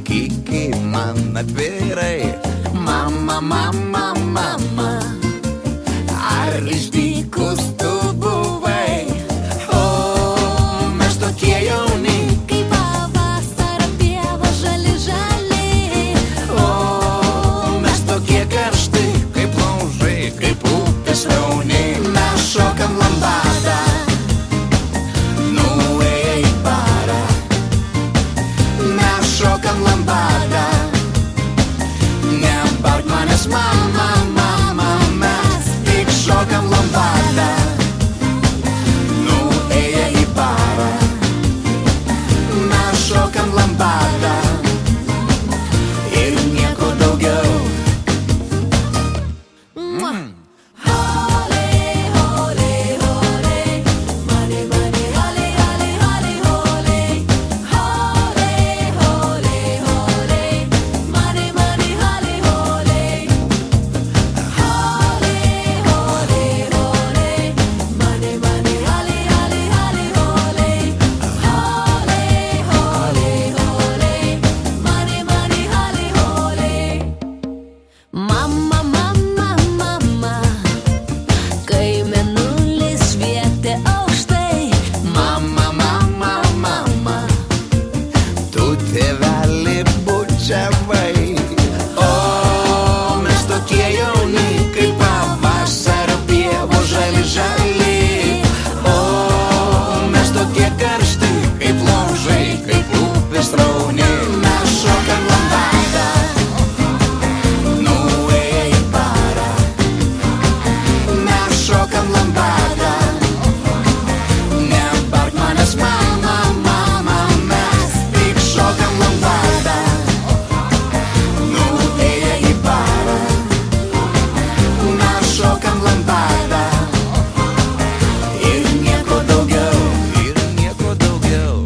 sakyki man atvirai, mama, mama, mama, ar išdykus tu buvai? O mes tokie jauni, kaip pavasario pieva žali žali. o mes tokie karšti, kaip laužai, kaip upės srauniai. Mes šokam lambadą, nuėję į barą. Mes šokam lambadą, nebark manęs mama, mama, mes tik šokam lambadą, nuėję į barą. Mes šokam lambadą ir nieko daugiau. Mama, mama, mama, kai mėnulis švietė aukštai. Mama, mama, mama, tu tėvelį bučiavai. O mes tokie jauni, kaip pavasario pievos žali žali. O mes tokie karšti, kaip laužai, kaip upės srauniai. Mes šokam lambadą, nuėję į barą. Mes šokam lambadą, nebark manęs mama, mama, mes tik šokam lambadą, nuėję į barą. Mes šokam lambadą ir nieko daugiau, ir nieko daugiau.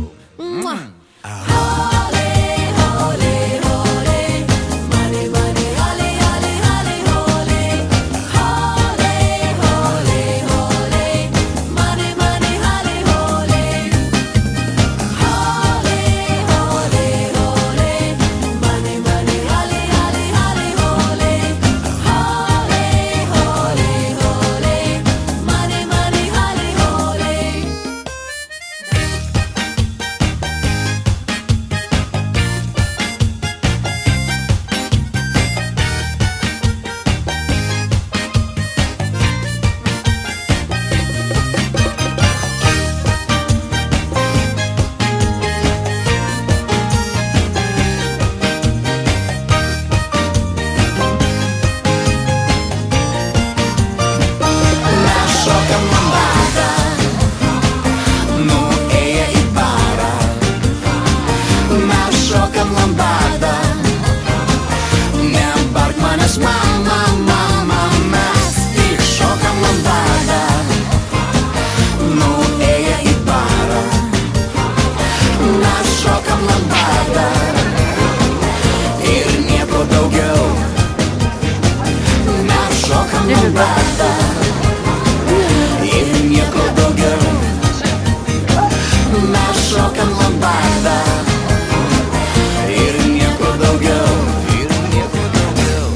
Mes šokam lambadą, nuėję į barą. Mes šokam lambadą, nebark manęs mama, mama, mes tik šokam lambadą, nuėję į barą. Mes šokam lambadą ir nieko daugiau. Mes šokam lambadą ir nieko daugiau. Mes šokam lambadą ir nieko daugiau, ir nieko daugiau.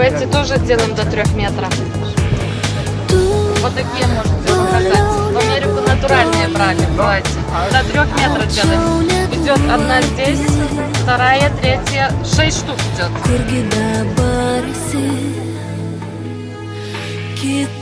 Эти тоже делаем до 3 метров. Вот такие можете заказать. В Америку натуральные брали, давайте. До 3 метров делаем. Идет одна здесь, вторая, третья, 6 штук идет. Kurgi dabar esi, kita